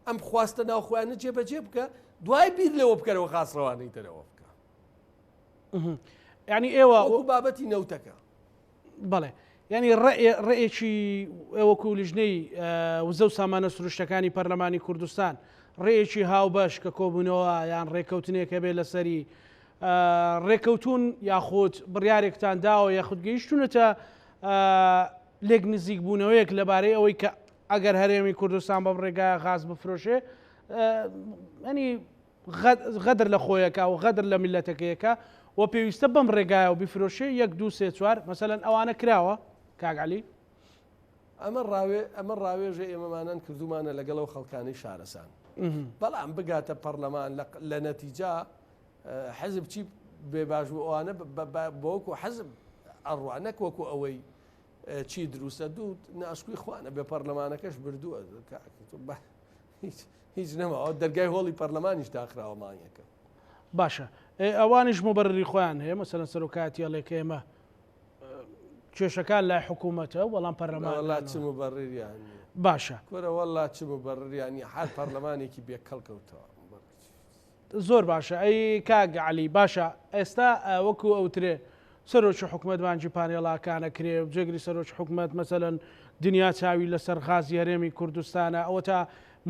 ئەم خواستە ناوخۆیانە جێبەجێ بکە دوای بیر لەوە بکەرەوە خاستڕەوانەی دەرەوە بکە ینی ئێوە بابەتی نەوتەکە بەڵێ ینی ڕێیەکی ئێوەکو لیژنەی وزە و سامانە سروشتەکانی پەرلەمانی کوردستان ڕێیەکی هاوبەش کە کۆبوونەوە یان ڕێکەوتنێکە بێ لەسەری ڕێکەوتون یاخود بڕیارێکتان داوە یاخود گەیشتونەتە لێک نزیک بوونەوەیەک لەبارەی ئەوەی کە ئەگەر هەرێمی کوردستان بەم ڕێگایە غاز بفرۆشێ ینی غەدر لە خۆیەکە و غەدر لە میلەتەکەیەکە و پێویستە بەم ڕێگایە و بیفرۆشێ 1 2 3 4 مەسەلەن ئەوانە کراوە کاگعلی ئەمە ڕاوێژە ئێمەمانان کردومانە لەگەڵەوە خەڵکانی شارەسان بەڵام بگاتە پەرلەمان لە نەتیجا حەزب چی بێباش ئەوانە بۆکو حەزب ئەڕوانەک وەکو ئەوەی چی دروستە دوو ناشکوی خوانە بێ پەرلەمانەکەش بردووە هیچ نەما دەرگای هۆڵی پەرلەمانیش داخراوە مانگەکە باشە ئەوانش مبەرری خۆیان هەیە مەسەلەن سەرۆکاتی ئەڵێکە ئێمە کێشەکان لای حکوومەتە وەڵام پەرلەمان چ مبەرریان باشە کورە وەڵا چ مبەرریانی هەر پەرلەمانێکی بێکەڵکەوتەوە زۆر باشە ئەی کاگعلی باشە ئێستا وەکو ئەوترێ سەرۆکی حکوومەت بانجی پانێڵاکانە کرێ جێگری سەرۆکی حکوومەت مەسەلەن دنیا چاوی لەسەر غازی هەرێمی کوردستانە ئەوە تا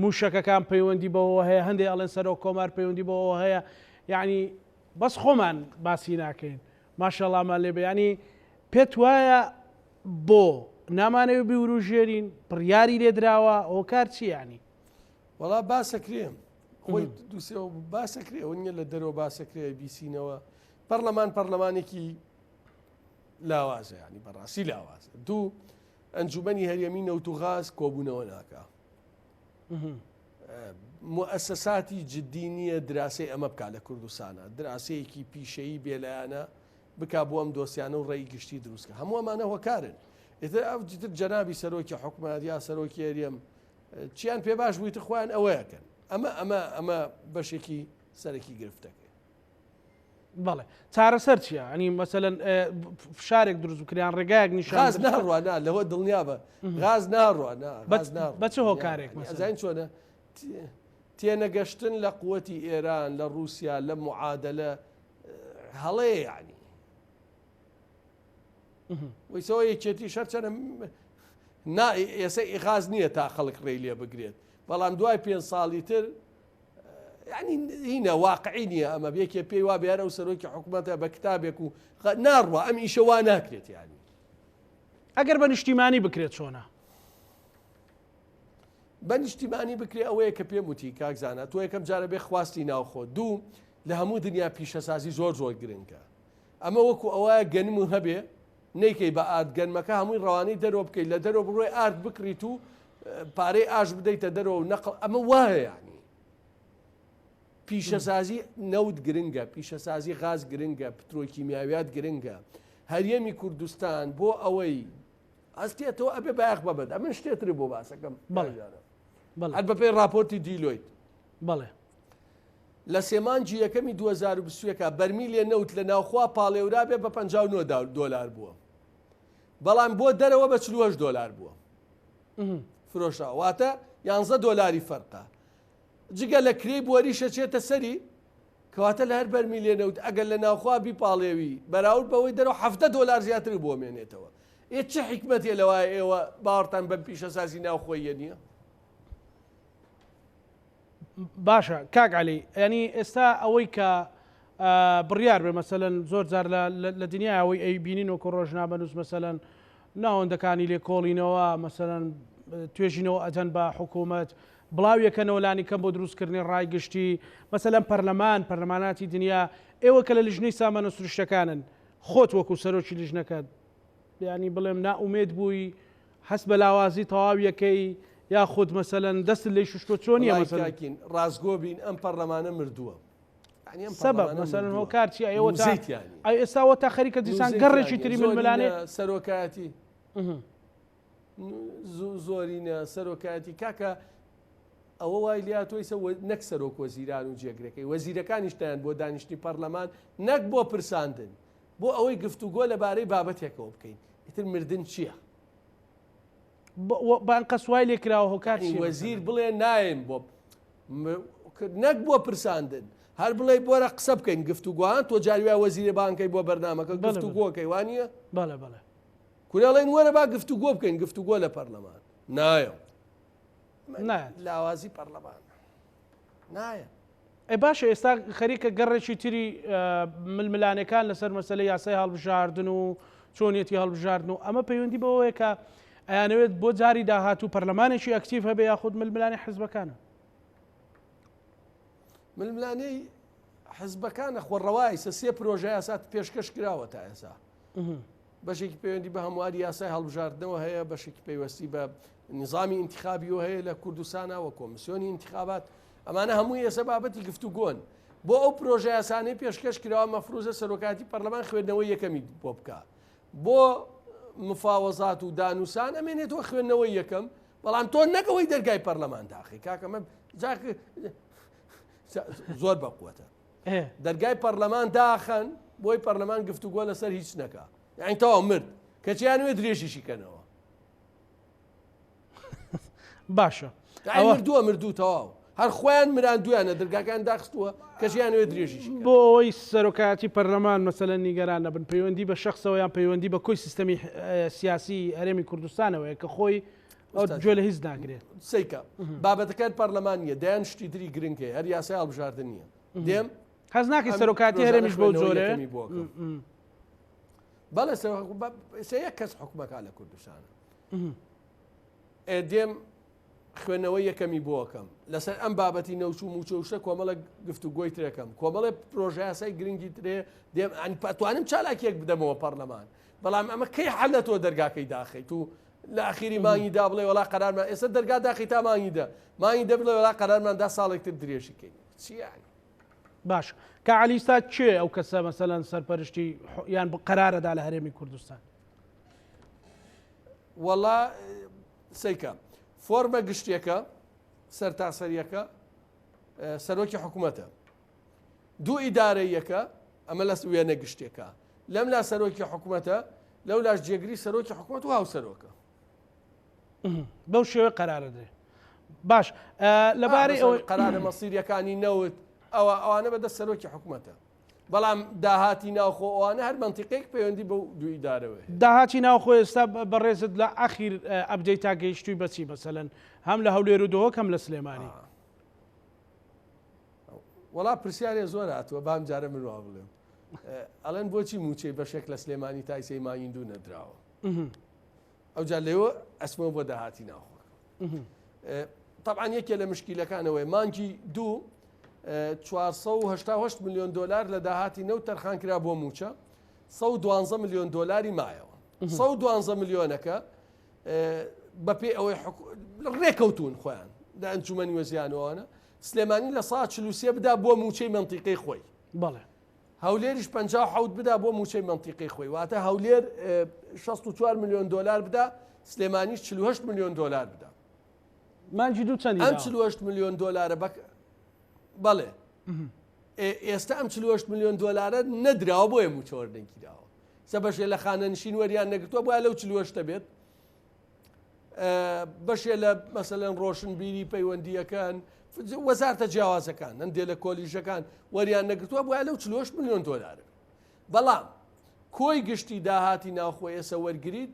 موشەکەکان پەیوەندی بەوە هەیە هەندێک ئەڵێن سەرۆک کۆمار پەیوەندی بەوە هەیە یعنی بەس خۆمان باسی ناکەین ماشەڵامان لێ بەیانی پێت وایە بۆ نامانەوێ بیوروژێرین پڕیاری لێدراوە ئەو کار چی ینی وەڵا باسەکرێم خۆی دووسێەوە باسەکرێ ئەو نیە لە دەرەوە باسەکرێ بیسینەوە پەرلەمانێکی لاوازە ینی بەڕاستی لاوازە دوو ئەنجومەنی هەرێمی نەوت و غاز کۆبوونەوە ناکە مؤسساتی جددی نییە دراسی ئەمە بکە لە کوردستانە دراسەیەکی پیشەیی بێلایەنە بک بۆ ئەم دۆسیانە و ڕێی گشتی دروستکە هەموو ئەمانە هۆکارن ئێتر ئەو جتر جەنابی سەرۆکی حکوومەت یا سەرۆکی هەرێم چیان پێ باش بوویتە خۆیان ئەوەیەکەن ئەمە بەشێکی سەرەکی گرفتەکە بەڵێ چارەسەر چییە؟ ئەنی مەسەلەن شارێک دروست بکریان ڕێگایەک نیشان غاز ناڕوانە لەوە دڵنیا بە غاز ناڕوانە بە چه هۆکارێک ئەزین چۆنە تێنەگەشتن لە قووەتی ئێران لە رووسیا لە معادلە هەڵەیە یعنی ویسەوە یەکێتی شەر چەنە ئێستا ئیغاز نییە تا خەڵک ڕێی لێ بگرێت بەڵام دوای 5 ساڵی تر ینی هینە واقعی نییە ئەمە بێکێ پێی وا بێرە و سەرۆکی حکوومەتە بە کتابێک و ناڕوە ئەم ئیشەوا ناکرێت ینی ئەگەر بە نیشتیمانی بکرێت چۆنە بە نیشتیمانی بکرێ ئەوەیە کە پێم وتی کاکزانە تۆ یەکەم جارە بێ خواستی ناوخۆ دوو لە هەموو دنیا پیشەسازی زۆر زۆر گرنگە ئەمە وەکو ئەوەیە گەنم و هەبێ نەیکەی بە ئارد گەنمەکە هەمووی ڕەوانەی دەرەوە بکەیت لە دەرەوە بڕۆی ئارد بکریت و پارەی ئاش بدەیتە دەرەوە و نەقڵ ئەمە وایە یعنی پیشەسازی نەوت گرنگە پیشەسازی غاز گرنگە پترۆکیمیاویات گرنگە هەریەمی کوردستان بۆ ئەوەی ئەستێتەوە ئەبێ بایەخ بەبێت ئەمە شتێتری بۆ باسەکەم هەر بەپێی راپۆرتی دیلۆیت بەڵێ لە سێمانجی یەکەمی 2021 بەرمیلێ نەوت لە ناوخوا پاڵێورا بێ بە 59 دۆلار بووە بەڵام بۆ دەرەوە بە 48 دۆلار بووە فرۆشە واتە 11 دۆلاری فەرقە جگە لە کرێی بوەریشە چێتە سەری کەواتە لە هەر بەرمیلێ نەوت ئەگەر لە ناوخوا بیپاڵێوی بەراورد بەوەی دەرەوە 7 دۆلار زیاتر بۆ مێنێتەوە چه حکمەتێ لەوای ئێوە باوەڕتان بەم پیشەسازی ناوخۆیە نییە باشە کاک عەلی ینی ئێستا ئەوەی کە بڕیار بێ مەسەلەن زۆر جار لە دنیای ئەوەی ئەی بینین وەکو ڕۆژنامەنووس مەسەلەن ناوەندەکانی لێ کۆڵینەوە مەسەلەن توێژینەوە ئەجەن بە حکوومەت بڵاو یەکەنەوە لانی کەم بۆ دروستکردنی ڕایگشتی مەسەلەن پەرلەماناتی دنیا ئێوە کە لە لیژنەی سامانە سروشتەکانن خۆت وەکو سەرۆکی لیژنەکە ینی بڵێم نائومێد بووی هەست بە لاوازی تەواو یەکەی یا خود مەسەلەن دەست لێی شوشتۆ چۆنیە مەسەلەن ڕازگۆ بین ئەم پەرلەمانە مردووە سەبەب مەسەلەن هۆکار چی ئێوە ئێستاوە تا خەریکە دیسان گەڕێکی تری ململانێ سەرۆکایەتی زۆرینە سەرۆکایەتی کاکە ئەوە وای لیا تۆی نەک سەرۆک وەزیران و جێگرەکەی وەزیرەکانیشتیان بۆ دانیشتنی پەرلەمان نەک بۆ پرساندن بۆ ئەوەی گفتوگۆ لەبارەی بابەتێکەوە بکەین ئیتر مردن چییە؟ بانقە سوای لێکراوە هۆکار وەزیر بڵێ نایم بۆ نەک بۆ پرساندن هەر بڵێ بۆرە قسە بکەین گفتوگوان تۆ جاروای وەزیرە بانکەی بۆ بەرنامەکە گفتوگۆکەی وانە؟ بەڵێ بەڵێ کورێڵێن وەرە با گفتوگۆ بکەین گفتوگۆ لە پەرلەمان نایە لاوازی پەرلەمان نایە ئەی باشە ئێستا خەریکە گەڕێکی تری ململانەکان لەسەر مەسەلەی یاسای هەڵبژاردن و چۆنیەتی هەڵبژاردن و ئەمە پەیوەندی بەوەیە کە ئەیانەوێت بۆ جاری داهاتوو پەرلەمانێکی ئەکتیڤ هەبێ یاخود ململانی حزبەکانە ململانەی حزبەکانە خۆڕەوای سێ پرۆژە یاسات پێشکەش کراوە تا ئێستا بەشێکی پەیوەندی بە هەمواری یاسای هەڵبژاردنەوە هەیە بەشێکی پەیوەستی بە نظامی انتخابیەوە هەیە لە کوردستانەوە کۆمیسیۆنی انتخابات ئەمانە هەمووی ئێستا بابەتی گفتوگۆن بۆ ئەو پرۆژە یاسانەی پێشکەش کراوە مەفروزە سەرۆکاتی پەرلەمان خوێندنەوەی یەکەمی بۆ بکە بۆ مفاوەزات و دانووسان ئەمێنێتەوە خوێندنەوەی یەکەم بەڵام تۆ نەکەوەی دەرگای پەرلەمان داخی کاکەمە زۆر بەقووەتە دەرگای پەرلەمان داخەن بۆی پەرلەمان گفتوگۆ لەسەر هیچ نەکە یعنی تەواو مرد کەچیانوێ درێژیشی کەنەوە باشە مردووە تەواو هەر خۆیان مراندویانە دەرگاکان داخستووە کەچیانوێ درێژیشی بۆ ئەوەی سەرۆکاتی پەرلەمان مەسەلەن نیگەران نەبن پەیوەندی بە شخصەوە یان پەیوەندی بە کۆی سیستەمی سیاسی هەرێمی کوردستانەوەیە کە خۆی گوێ لە هیچ ناگرێت سیکە بابەتەکان پەرلەمانیە دایان شتی تری گرنگێ هەر یاسای هەڵبژاردن نییە دێم حەز ناکەی سەرۆکاتی هەرێمیش بۆ جۆرە بەڵێ یەک کەس حکومەکە لە کوردستانە دێم خوێنەوەی یەکەمی بۆکەم لەسەر ئەم بابەتی نەوچوو موچەوشە کۆمەڵە گفتوگۆی ترەکەم کۆمەڵێ پرۆژە یاسای گرنگی ترێ دێم ئەتوانم چالاکیەک بدەمەوە پەرلەمان بەڵام ئەمە کەی حەل لە تۆ دەرگاکەی داخیت و لە ئاخیری مانگیدا بڵێ وڵا قەرارمان ئێستا دەرگا داخی تا مانگیدا بڵێ وڵا قەرارماندا ساڵێکتر درێژیکەین چیانی باش کە عەلیستا چێ ئەو کەسە مەسەلەن سەرپەرشتی یان قەرارەدا لە هەرێمی کوردستان وەڵا سیکە فۆرمە گشتێکە سەرتاسەریەکە سەرۆکی حکوومەتە دوو ئیدارەیەکە ئەمە لە وێنە گشتێکە لەم لا سەرۆکی حکوومەتە لەو لاش جێگری سەرۆکی حکوومەت و هاو سەرۆکە بەو شێوە قەرارە درێ باش لەبارەی ئەوەی قەرارە مەسیریەکانی نەوت ئەوانە بەدەست سەرۆکی حکوومەتە بەڵام داهاتی ناوخۆ ئەوانە هەر منتیقێک پەیوەندی بەو دوو ئیدارەوەی داهاتی ناوخۆی ئێستا بەڕێزت لە ئەخیر ئەبدەیت تا گەیشتووی بەچی مەسەلەن هەم لە هەولێر و دۆوە کەم لە سلێمانی وڵا پرسیارێ زۆر هاتووە بام جارە من وا بڵێم ئەڵێن بۆچی موچەی بەشێک لە سلێمانی تایسەی ماین دوو نەدراوە ئەو جار لێوە ئەسمە بۆ داهاتی ناوخۆ طبعا یەکێ لە مشکیلەکانەوەی مانگی دوو 488 میلیۆن دلار لە داهاتی نەوت تەرخان کرا بۆ موچە 112 میلیۆن دلاری مایەوە 112 میلیۆنەکە بەپێ ئەوەی ڕێکەوتون خۆیان لە ئەنجومەنی وەزیانەوەوانە سلێمانی لە 143 بدا بۆ موچەی منتیقەی خۆی بەڵێ هەولێریش 57 بدا بۆ موچەی منتیقەی خۆی واتە هەولێر 64 میلیۆن دلار بدا سلێمانیش 48 میلیۆن دلار بدا مانجی دوو چەندی ئەم 48 میلیۆن دلارە بەڵێ ئێستا ئەم 48 میلیۆن دلارە نەدراوە بۆیە موچەوەردەنگیراوە سە بەشێ لە خانە نشین وەریان نەگرتووە بۆە لەو 48 بێت بەشێ لە مەسەلەن ڕۆشنبیری پەیوەندیەکان وەزارتە جیاوازەکان هەندێک لە کۆلیژەکان وەریان نەگرتووە بۆە لەو 48 میلیۆن دلار بەڵام کۆی گشتی داهاتی ناوخۆی ئێستا وەرگریت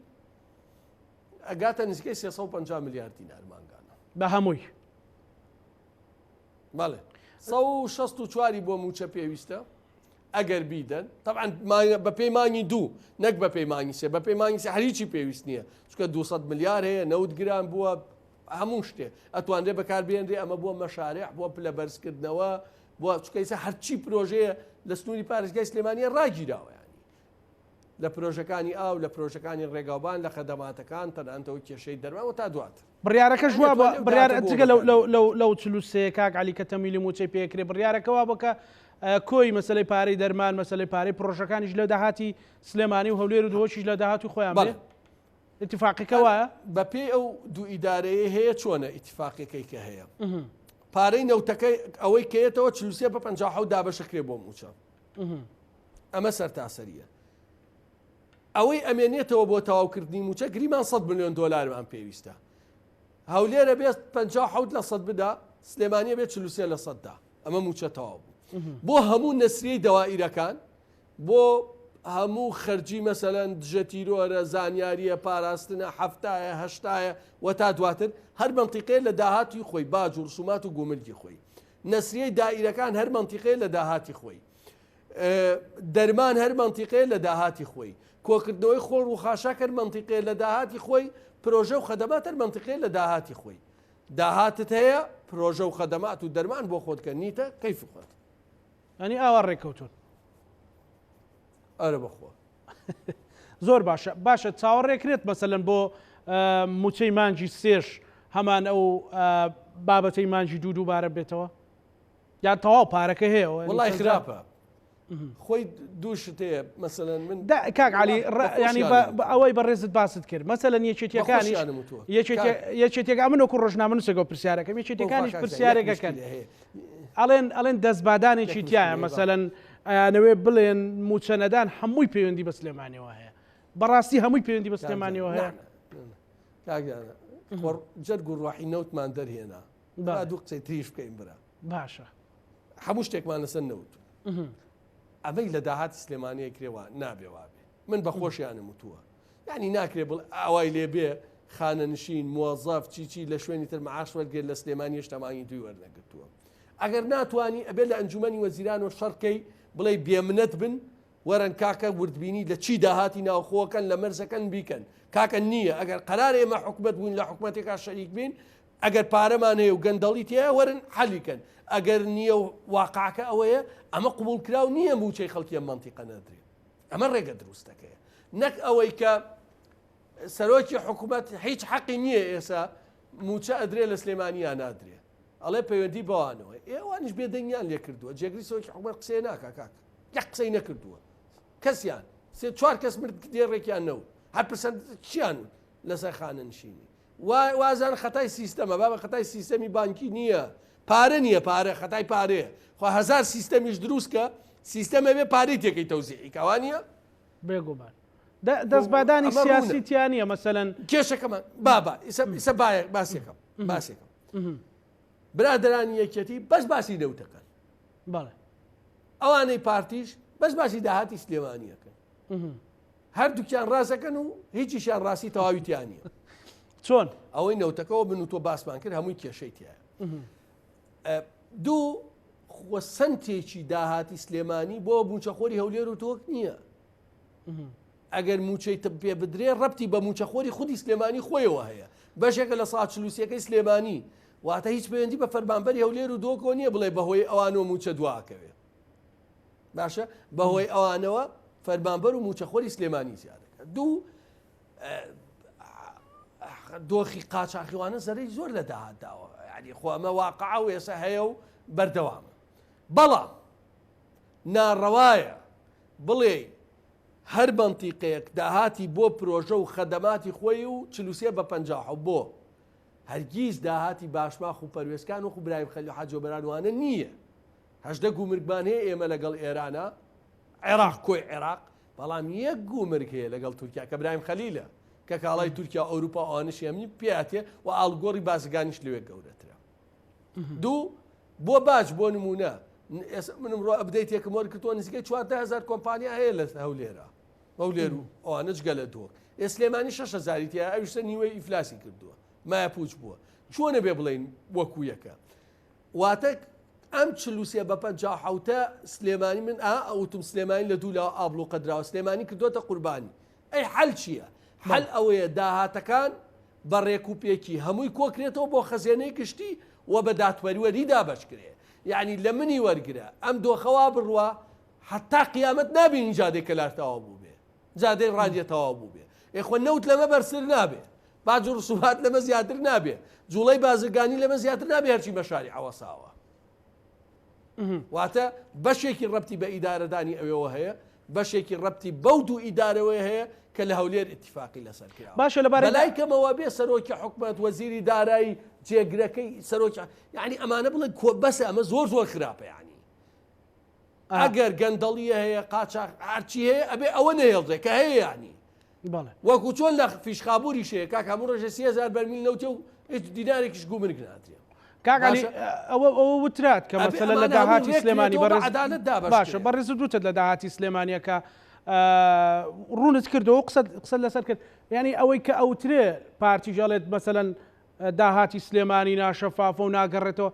ئەگاتە نزیکەی 350 میلیارد دینار مانگانە بە هەمووی بەڵێ 164 بۆ موچە پێویستە ئەگەر بیدەن طبعا بە پەیمانی دوو نەک بە پەیمانی سێ بە پەیمانی سێ هەریچی پێویست نییە چکە 200 میلیار هەیە 90 گران بووە هەموو شتێ ئەتوانرێ بەکاربێنرێ ئەمە بۆ مەشارێع بۆ پلە بەرزکردنەوە بۆ چکەیسە هەرچی پرۆژەیە لە سنووری پارێزگای سلێمانیە ڕاگیراوە لە پرۆژەکانی ئاو لە پرۆژەکانی ڕێگاوبان لە خەدەماتەکان تەنانتەوە کێشەی دەرماوە تا دواتر بڕیارەکەش وا بڕیار جگە لەو چلووسێ کاک علی کە تەمیلی موچەی پێکرێ بڕیارەکەوا بکە کۆی مەسلەی پارەی دەرمان مەسلەی پارەی پرۆژەکانیش لە داهاتی سلێمانی و هەولێر و دۆشیش لە داهاتی خۆیان بێ اتفاقیەکە وایە بەپێ ئەو دوو ئیدارەیە هەیە چۆنە ئیتفاقیەکەی کە هەیە پارەی نەوتەکەی ئەوەی کەیەتەوە 43 بە 57 دابەشەکرێ بۆ موچە ئەمە سەرتاسەریە ئەوەی ئەمێنێتەوە بۆ تەواوکردنی موچە گریمان 100 میلیۆن دلارمان پێویستە هەولێرە بێت 57 لە 100 بدا سلێمانیە بێت 43 لە 100 دا ئەمە موچە تەواو بوو بۆ هەموو نەسریەی دەوائیرەکان بۆ هەموو خەرجی مەسەلەن دژە تیرۆرە زانیاریە پاراستنە هەفتایە هەشتایە و تا دواتر هەر منتیقەیە لە داهاتی خۆی باج و ڕسومات و گومرگی خۆی نەسریەی دائیرەکان هەر منتیقەیە لە داهاتی خۆی دەرمان هەر منتیقەیە لە داهاتی خۆی کۆکردنەوەی خۆڕ و خاشاکرد منتیقەیە لە داهاتی خۆی پرۆژە و خەدەمات هەر منتیقەیە لە داهاتی خۆی داهاتت هەیە پرۆژە و خەدەمات و دەرمان بۆ خۆتکە نیتە کەیف خۆت ئەنی ئاوا ڕێکەوتون ئەرە بەخۆ زۆر باشە چاوەڕێکرێت مەسەلەن بۆ موچەی مانجی سێش هەمان ئەو بابەتەی مانجی دووبارە بێتەوە یان تەواو پارەکە هەیە وڵای خراپە خۆی دووشت هەیە مەسەلەن من کاک علی ینی ئەوەی بەڕێزت باست کرد مەسەلەن یەکێتیەکانی یەکێتێکا من وەکو ڕۆژنامە نووسێگە پرسیارەکەم یەکێتیەکانیش پرسیارێکەکەن ئەڵێن دەستبادانێکی تایە مەسەلەن ئەیانەوێ بڵێن موچەنەدان هەمووی پەیوەندی بە سلێمانیەوە هەیە بەڕاستی هەمووی پەیوەندی بە سلێمانیەوە هەیە جەرگ و ڕواحی نەوتمان دەرهێنا دوو قسەی تریش بکەین برا باشە هەموو شتێکمان لەسەر نەوت ئەمەی لە داهاتی سلێمانیە کرێوە نابێوابێ من بە خۆشیانم وتووە یعنی ناکرێ بڵ ئاوای لێبێ خانە نشین موەزەف چیچی لە شوێنی تر مەعاش وەرگێت لە سلێمانی هێشتامانی دوی وەرنەگرتووە ئەگەر ناتوانانی ئەبێ لە ئەنجومەنی وەزیران و شەڕکەی بڵێ بێمنەت بن وەرن کاکە وردبینی لە چی داهاتی ناوخۆکەن لە مەرزەکەن بیکەن کاکە نییە ئەگەر قەرار ئێمە حکومەت بووین لە حکومەتێکا شەریک بین ئەگەر پارەمان هەیە و گەندەڵی تایە وەرن حەلیکەن ئەگەر نییە و واقعکە ئەوەیە ئەمە قبول کراو نییە موچەی خەڵکیە منتیقە نەدرێت ئەمە ڕێگە دروستەکەیە نەک ئەوەی کە سەرۆکی حکومەت هیچ حەقی نییە ئێسا موچە ئەدرێ لە سلێمانیان نادرێ ئەڵێ پەیوەندی بەوانەوە ئێوانش بێدەنگیان لێ کردووە جێگری سەرۆکی حکومەت قسەی ناکا کاک یەک قسەی نەکردووە کەسیان چوار کەس مرد دێڕێکیان نەوت هەر پرسەند چیان لەسەر خانە نشینی وازان خەتای سیستەمە بابە خەتای سیستەمی بانکی نییە پارە نییە پارە خەتای پارەیە خۆ هەزار سیستەمیش دروستکە سیستەمە بێ پارەی تێکەی تەوزیعی کاوانە بێگومان دەستبادانی سیاسیتیانە مەسەلەن کێشەکەمان بابا ئیسە باسێکم برادرانی یەکێتی بەس باسی نەوتەکەن بەڵێ ئەوانەی پارتیش بەس باسی داهاتی سلێمانیەکەن هەردووکیان ڕاستەکەن و هیچیشیان ڕاستی تەواویتیانە چۆن ئەوەی نەوتەکەەوە بن و تۆ باسمان کرد هەمووی کێشەی تایە دوو سنتێکی داهاتی سلێمانی بۆ موچەخۆری هەولێر و تۆک نییە ئەگەر موچەی پێ بدرێ ڕەبتی بە موچەخۆری خودی سلێمانی خۆیەوە هەیە بەشێکە لە ساچلووسەکەی سلێمانی واتە هیچ پەیوەندی بە فەرمانبەری هەولێر و دۆکۆ نییە بڵێ بەهۆی ئەوانەوە موچە دواکەوێ باشە بەهۆی ئەوانەوە فەرمانبەر و موچەخۆری سلێمانی زیادەکە دوو دۆخی قاچاقیوانە زەرەی زۆر لە داهاتداوە ینی خۆ ئەمە واقع و ێستا هەیە و بەردەوامە بەڵام ناڕەوایە بڵێ هەر منتیقەیەک داهاتی بۆ پرۆژە و خەدەماتی خۆی و 43 بە 50 بۆ هەرگیز داهاتی باشماخ و پەروێزکان و خوبرای خەلی و حاجۆبەرانوانە نییە هەشدە گومرگمان هەیە ئێمە لەگەڵ ئێرانە عێراق کۆی عێراق بەڵام یەک گومرگ هەیە لەگەڵ تورکیا کە برایم خەلیلە کە کاڵای تورکیا ئەوروپا ئەوانش ئەمنی پێاتێ و ئاڵگۆڕی بازرگانیش لەوێ گەورەترە دوو بۆ باش بۆ نمونە منم ڕۆ ئەبدەیتێکم وەر کردووە نزیکەی 40,000 کۆمپانیا هەیە لە هەولێرە هەولێر و ئەوانەش گەلە دۆ ئێسلێمانی 6,000 تیا ئەویشتە نیوەی ئیفلاسی کردووە مایە پوچ بووە چۆنە بێ بڵێن وەکو یەکە واتە ئەم 43 بە 50 سلێمانی من ئەوتم سلێمانی لە دوو لە ئابلو قەدراوە سلێمانی کردوتە قوربانی ئەی حەل چییە؟ حەل ئەوەیە داهاتەکان بە ڕێکوپێکی هەمووی کۆکرێتەوە بۆ خەزێنەی گشتی و بە دادوەریوەریدا بەشکرێ یعنی لە منی وەرگرە ئەم دۆخەوا بڕوە حتا قیامەت نابینی جادێک کە لارتەوا بوو بێ جادەی ڕادێتەوا بوو بێ ئێخۆ نەوت لەمە بەرسر نابێ باج و ڕسومات لەمە زیاتر نابێ جوڵەی بازرگانی لەمە زیاتر نابێ هەرچی بەشاری حەوەساوە واتە بەشێکی ڕەبتی بە ئیدارەدانی ئەوێەوە هەیە بەشێکی ڕەبتی بەو دوو ئیدارەوەی هەیە کە لە هەولێر اتفاقی لەسەر کرا باشە لەبارەی بەلای کەمەوە بێ سەرۆکی حکومەت وەزیری دارایی جێگرەکەی سەرۆکی یعنی ئەمانە بڵێن بەسە ئەمە زۆر خراپە یعنی ئەگەر گەندەڵیە هەیە قاچاق هەرچی هەیە ئەبێ ئەوە نەهێڵدێ کە هەیە یعنی وەکو چۆن لە فیشخابووری شەیە کاک هەموو ڕۆژە 30,000 بەرمیل نەوتێ و هیچ دینارێکیش گومرگ ناترێ کاکعلی ئەوە وترات کە مەسەلە لە داهاتی سلێمانی باشە بەڕێز دووتت لە داهاتی سلێمانیەکە ڕوونت کردەوە قسە لەسەر کرد ینی ئەوەی کە ئەوترێ پارتیژەڵێت مەسەلەن داهاتی سلێمانی ناشەفافە و ناگەڕێتەوە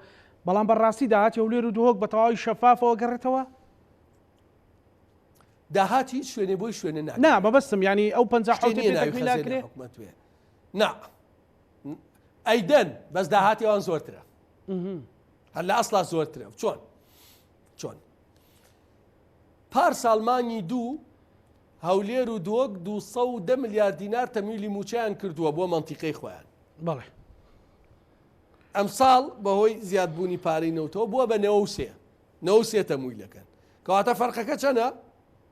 بەڵام بەڕاستی داهاتی هەولێر و دهۆک بە تەواوی شەفافەوە گەڕێتەوە داهاتی شوێنێ بۆی شوێنە نا بەبەستم ینی ئەو 50 نا ئەیدەن بەس داهاتی ئەوان زۆرترە هەر لە ئەسڵا زۆرترە چۆن پار ساڵمانی دوو هەولێر و دۆک 210 ملیارد دینار تەمویلی موچەیان کردووە بۆ منتیقەی خۆیان بەڵێ ئەم ساڵ بەهۆی زیادبوونی پارەی نەوتەوە بووە بە 93 تەمویلەکەن کەواتە فەرقەکە چەنە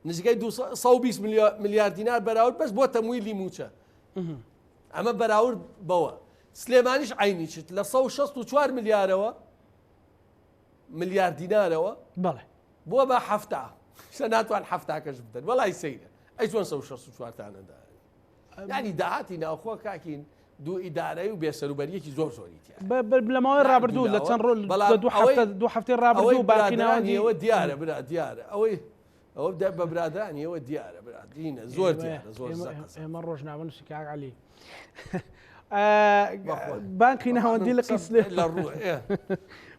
نزیکەی 220 ملیارد دینار بەراورد بەس بۆ تەمویلی موچە ئەمە بەراورد بەوە سلێمانیش عینی چیت لە 164 ملیارد دینارەوە بەڵێ بۆ بە هەفتا شە ناتوان هەفتاکەش بدەن وەڵای سەیرە ئەی چۆن 164تانەدا ینی داهاتی ناوخۆ کاکین دوو ئیدارەی و بێسەروبەریەکی زۆری لەماوەی ڕابردوو لە چەند ڕۆژ دوو هەفتەی ڕابردوو باقینەوەیەوە دیارە برا دیارە ئەوە بە برادرانیەوە دیارە برادینە زۆر ئێمە ڕۆژنامە نووسی کاکعلی بانقی ناوەندی لە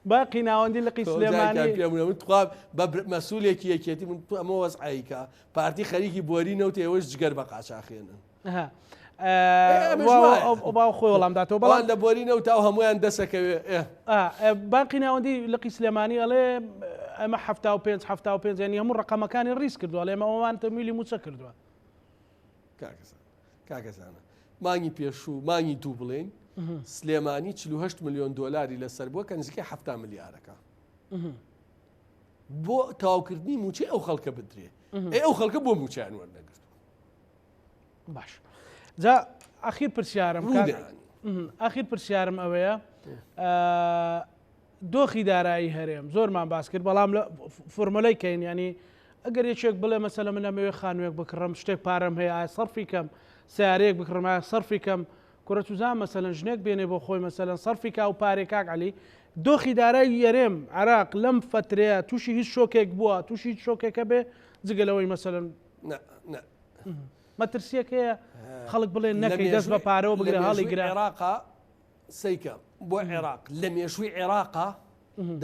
باقی ناوەندی لە سلێمانی بە مەسوولێکی یەکێتی من تو ئەمە وەزعیکە پارتی خەریکی بۆری نەوت ئێوەش جگەر بە قاچاخێنن باو خۆی وەڵامداتەوە بەڵام لە بۆری نەوت تا هەمویان دەسەکەوێ بانقی ناوەندی لە سلێمانی ئەڵێ ئەمە 75 ینی هەموو ڕقەمەکانی ڕیز کردووە لێمە ئەوان تەمیلی موچە کردووە کاکەسانە مانگی پێشوو مانگی دوو بڵێن سلێمانی 48 ملیۆن دۆلاری لەسەر بووە کە نزیکەی 7 ملیارەکە بۆ تاواوکردنی موچەی ئەو خەڵکە بدرێ ئەو خەڵکە بۆ موچیان وەرنەگرت باش جا ئاخیر پرسیارم ئەوەیە دۆخی دارایی هەرێم زۆرمان باس کرد بەڵام لە فۆرمەلەی کەین ینی ئەگەر یەکێک بڵێ مەسەلە من ئەمەوێ خانوێک بکڕم شتێک پارەم هەیە ئایا سەرفی کەم سیارەیەک بکڕم ئایا سەرفی کەم کوڕەتوزان مەسەلەن ژنێک بێنێ بۆ خۆی مەسەلەن سەرفی کا و پارێک کاک عەلی دۆخی دارایی یەرێم عێراق لەم فترەیە تووشی هیچ شۆکێک بووە تووشی هیچ شۆکێکە بێ جگەلەوەی مەسەلەن مەترسیەک هەیە خەڵک بڵێن نەکەی دەست بە پارەوە بگرە هەڵی گرە عێراقا سەیکە بۆ عێراق لە مێژووی عێراقا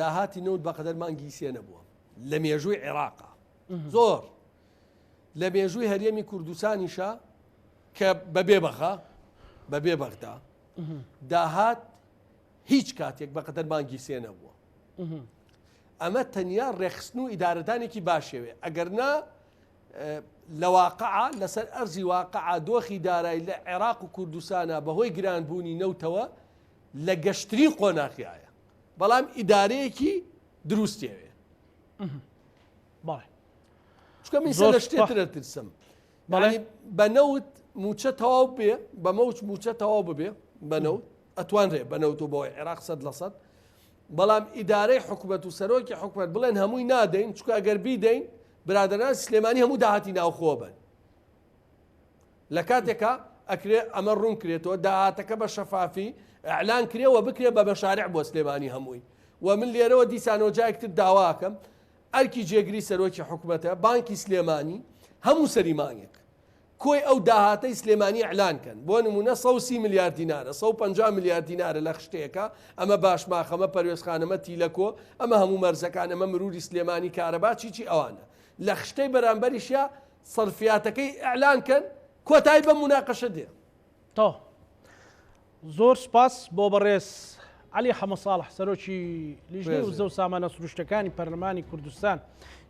داهاتی نەوت بەقەدەر مانگی سێ نەبووە لە مێژووی عێراقا زۆر لە مێژووی هەرێمی کوردستانیشە کە بەبێ بەغدا داهات هیچ کاتێک بەقەدەر مانگی سێ نەبووە ئەمە تەنیا ڕێخستن و ئیدارەدانێکی باشێوێ ئەگەر نا لە واقعا لەسەر ئەرزی واقعا دۆخی دارایی لە عێراق و کوردستانە بەهۆی گرانبوونی نەوتەوە لە گەشترین قۆناغیایە بەڵام ئیدارەیەکی دروستێوێ بەڵێ چکە من سەر لە شتێترە ترسم بە نەوت موچە تەواو بێ بە مەوج موچە تەواو ببێ بە نەوت ئەتوانرێ بە نەوت و بۆی عێراق 100% بەڵام ئیدارەی حکومەت و سەرۆکی حکومەت بڵێن هەمووی نادەین چکە ئەگەر بیدەین برادران سلێمانی هەموو داهاتی ناوخۆ بن لە کاتێکە ئەکرێ ئەمە ڕوون کرێتەوە داهاتەکە بە شەفافی ئەعلان کرێەوە بکرێ بە بەشارع بۆ سلێمانی هەمووی و من لێرەوە دیسانەوە جایەکتر داواکەم ئەرکی جێگری سەرۆکی حکومەتە بانکی سلێمانی هەموو سەریمانێک کۆی ئەو داهاتەی سلێمانی ئەعلانکەن بۆ نمونە 130 میلیارد دینارە 150 میلیارد دینارە لە خشتەیەەکە ئەمە باشماخەمە پەروێزخانەمە تیلەکۆ ئەمە هەموو مەرزەکان ئەمە مروری سلێمانی کارەبا چیچی ئەوانە لە خشتەی بەرامبەریشە سەرفیاتەکەی ئەعلانکەن کۆتایی بە مناقەشە دێ تۆ زۆر سپاس بۆ بەڕێز علی حەمە ساڵح سەرۆکی لیژنەی وزە و سامانە سروشتەکانی پەرلەمانی کوردستان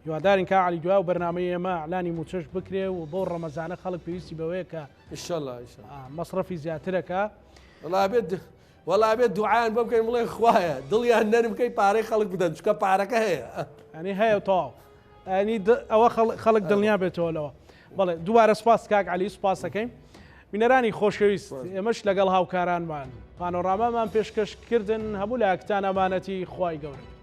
هیوادارین کا علی دوای و بەرنامەی ئێمە ئەعلانی موچەش بکرێ و بۆ ڕەمەزانە خەڵک پێویستی بەوەیە کە ئینشەڵڵا مەصرەفی زیاترەکە وەڵا بێت دوعایان بۆ بکەین بڵێن خوایە دڵیان نەرم بکەی پارەی خەڵک بدەن چکە پارەکە هەیە ئەنی هەیە تەواو ئەنی ئەوە خەڵک دڵنیا بێتەوە لەوە بەڵێ دووبارە سپاس کاک علی سپاس دەکەین بینەرانی خۆشەویست ئێمەش لەگەڵ هاوکارانمان پانۆڕامامان پێشکەشکردن هەموو لایەکتان ئەمانەتی خوای گەورە